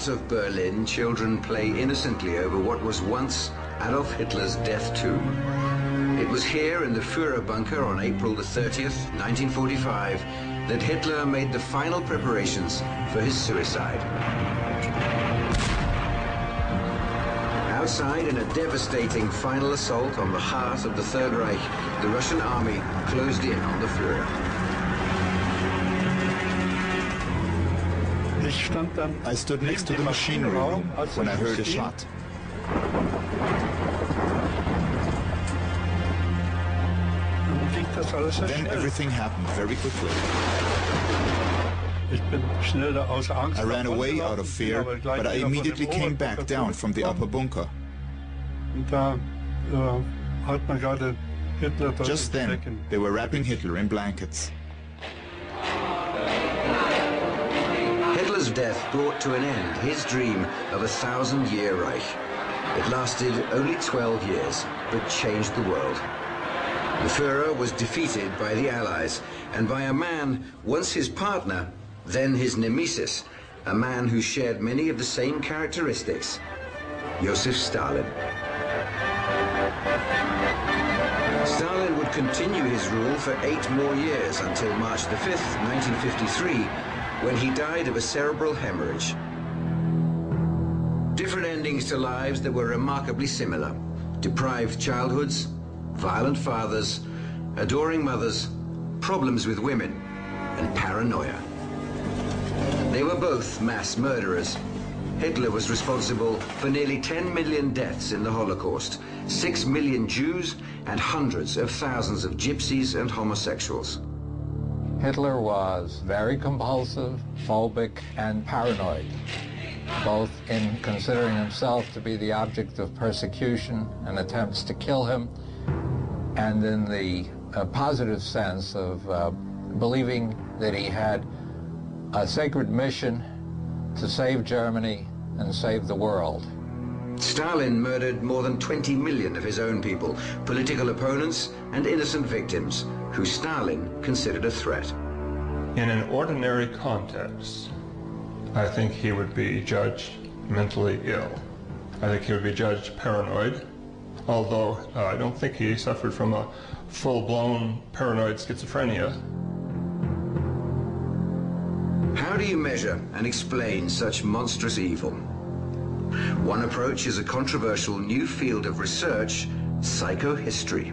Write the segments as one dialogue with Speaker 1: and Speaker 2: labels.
Speaker 1: heart of Berlin, children play innocently over what was once Adolf Hitler's death tomb. It was here in the Führer bunker on April the 30th, 1945, that Hitler made the final preparations for his suicide. Outside, in a devastating final assault on the heart of the Third Reich, the Russian army closed in on the Führer.
Speaker 2: I stood next to the machinery room when I heard a shot. Then everything happened very quickly. I ran away out of fear, but I immediately came back down from the upper bunker. Just then, they were wrapping Hitler in blankets.
Speaker 1: Hitler's death brought to an end his dream of a 1,000-year Reich. It lasted only 12 years, but changed the world. The Führer was defeated by the Allies, and by a man, once his partner, then his nemesis, a man who shared many of the same characteristics, Joseph Stalin. Stalin would continue his rule for 8 more years until March the 5th, 1953, when he died of a cerebral hemorrhage. Different endings to lives that were remarkably similar. Deprived childhoods, violent fathers, adoring mothers, problems with women, and paranoia. They were both mass murderers. Hitler was responsible for nearly 10 million deaths in the Holocaust, 6 million Jews, and hundreds of thousands of gypsies and homosexuals.
Speaker 3: Hitler was very compulsive, phobic, and paranoid, both in considering himself to be the object of persecution and attempts to kill him, and in the positive sense of believing that he had a sacred mission to save Germany and save the world.
Speaker 1: Stalin murdered more than 20 million of his own people, political opponents and innocent victims, who Stalin considered a threat.
Speaker 4: In an ordinary context, I think he would be judged mentally ill. I think he would be judged paranoid, although I don't think he suffered from a full-blown paranoid schizophrenia.
Speaker 1: How do you measure and explain such monstrous evil? One approach is a controversial new field of research, psychohistory.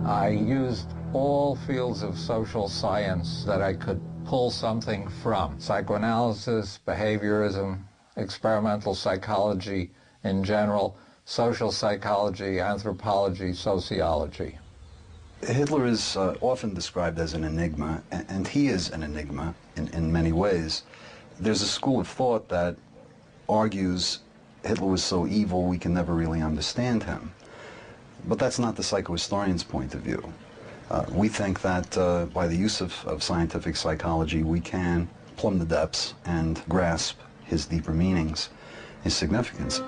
Speaker 3: I used all fields of social science that I could pull something from. Psychoanalysis, behaviorism, experimental psychology in general, social psychology, anthropology, sociology.
Speaker 5: Hitler is often described as an enigma, and he is an enigma in many ways. There's a school of thought that argues Hitler was so evil we can never really understand him. But that's not the psychohistorian's point of view. We think that by the use of scientific psychology, we can plumb the depths and grasp his deeper meanings, his significance.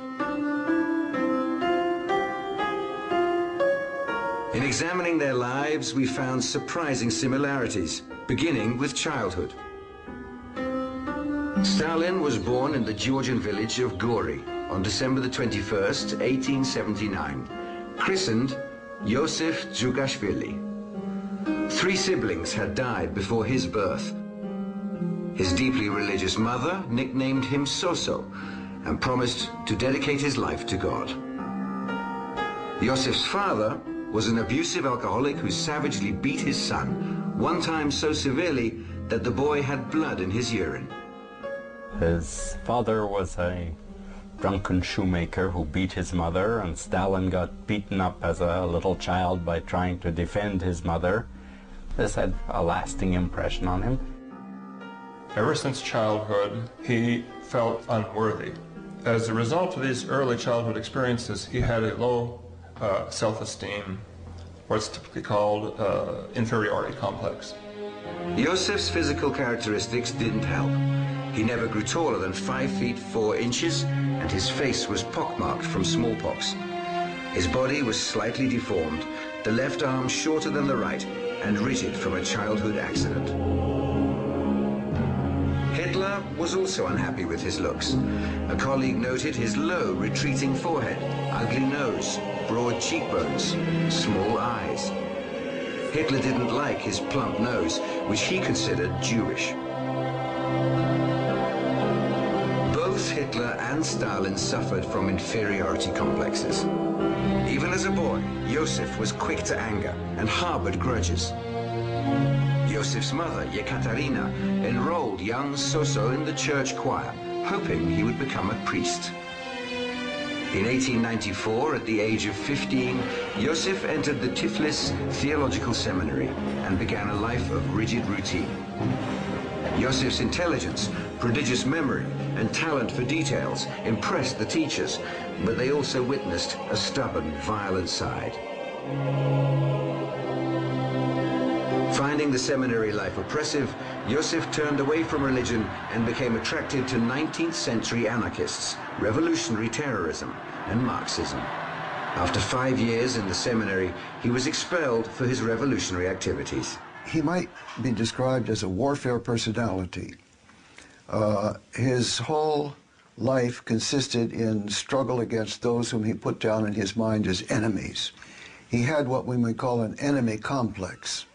Speaker 1: In examining their lives, we found surprising similarities, beginning with childhood. Stalin was born in the Georgian village of Gori on December the 21st, 1879, christened Yosef Dzugashvili. 3 siblings had died before his birth. His deeply religious mother nicknamed him Soso and promised to dedicate his life to God. Yosef's father was an abusive alcoholic who savagely beat his son, one time so severely that the boy had blood in his urine.
Speaker 6: His father was a drunken shoemaker who beat his mother, and Stalin got beaten up as a little child by trying to defend his mother. This had a lasting impression on him.
Speaker 4: Ever since childhood, he felt unworthy. As a result of these early childhood experiences, he had a low self-esteem, what's typically called inferiority complex.
Speaker 1: Yosef's physical characteristics didn't help. He never grew taller than 5 feet 4 inches, and his face was pockmarked from smallpox. His body was slightly deformed, the left arm shorter than the right, and rigid from a childhood accident. Hitler Hitler was also unhappy with his looks. A colleague noted his low, retreating forehead, ugly nose, broad cheekbones, small eyes. Hitler didn't like his plump nose, which he considered Jewish. Both Hitler and Stalin suffered from inferiority complexes. Even as a boy, Joseph was quick to anger and harbored grudges. Joseph's mother, Yekaterina, enrolled young Soso in the church choir, hoping he would become a priest. In 1894, at the age of 15, Joseph entered the Tiflis Theological Seminary and began a life of rigid routine. Joseph's intelligence, prodigious memory, and talent for details impressed the teachers, but they also witnessed a stubborn, violent side. Finding the seminary life oppressive, Joseph turned away from religion and became attracted to 19th century anarchists, revolutionary terrorism, and Marxism. After 5 years in the seminary, he was expelled for his revolutionary activities.
Speaker 7: He might be described as a warfare personality. His whole life consisted in struggle against those whom he put down in his mind as enemies. He had what we might call an enemy complex.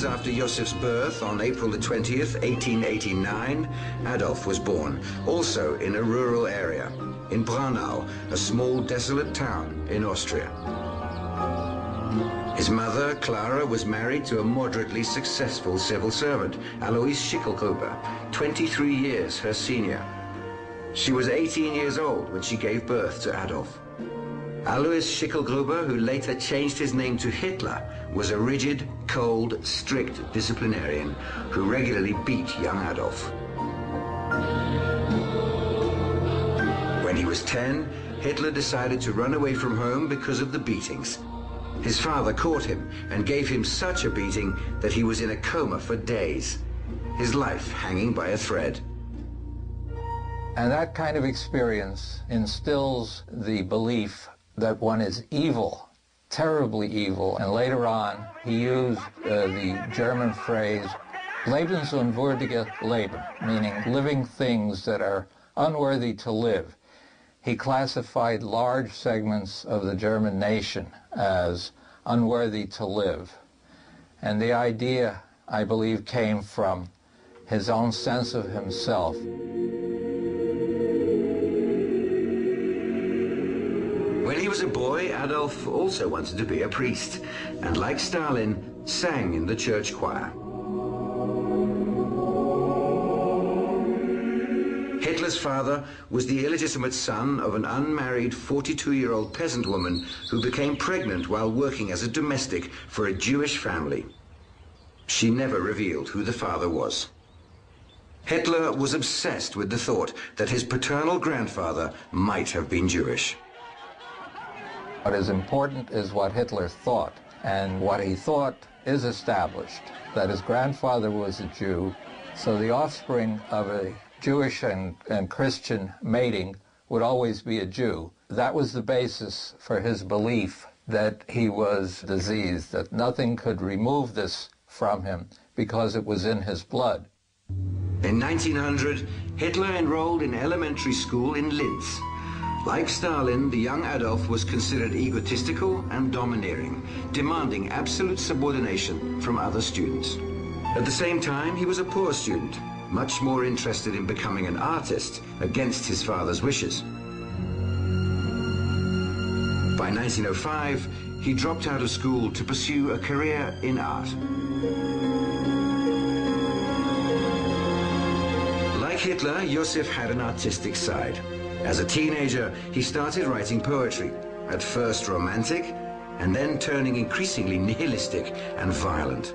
Speaker 1: After Joseph's birth, on April the 20th, 1889, Adolf was born, also in a rural area, in Braunau, a small desolate town in Austria. His mother, Clara, was married to a moderately successful civil servant, Alois Schicklgruber, 23 years her senior. She was 18 years old when she gave birth to Adolf. Alois Schicklgruber, who later changed his name to Hitler, was a rigid, cold, strict disciplinarian who regularly beat young Adolf. When he was 10, Hitler decided to run away from home because of the beatings. His father caught him and gave him such a beating that he was in a coma for days, his life hanging by a thread.
Speaker 3: And that kind of experience instills the belief that one is evil, terribly evil. And later on, he used the German phrase, lebensunwürdige Leben, meaning living things that are unworthy to live. He classified large segments of the German nation as unworthy to live. And the idea, I believe, came from his own sense of himself.
Speaker 1: When he was a boy, Adolf also wanted to be a priest, and like Stalin, sang in the church choir. Hitler's father was the illegitimate son of an unmarried 42-year-old peasant woman who became pregnant while working as a domestic for a Jewish family. She never revealed who the father was. Hitler was obsessed with the thought that his paternal grandfather might have been Jewish.
Speaker 3: What is important is what Hitler thought, and what he thought is established, that his grandfather was a Jew, so the offspring of a Jewish and Christian mating would always be a Jew. That was the basis for his belief that he was diseased, that nothing could remove this from him because it was in his blood.
Speaker 1: In 1900, Hitler enrolled in elementary school in Linz. Like Stalin, the young Adolf was considered egotistical and domineering, demanding absolute subordination from other students. At the same time, he was a poor student, much more interested in becoming an artist against his father's wishes. By 1905, he dropped out of school to pursue a career in art. Like Hitler, Joseph had an artistic side. As a teenager, he started writing poetry, at first romantic, and then turning increasingly nihilistic and violent.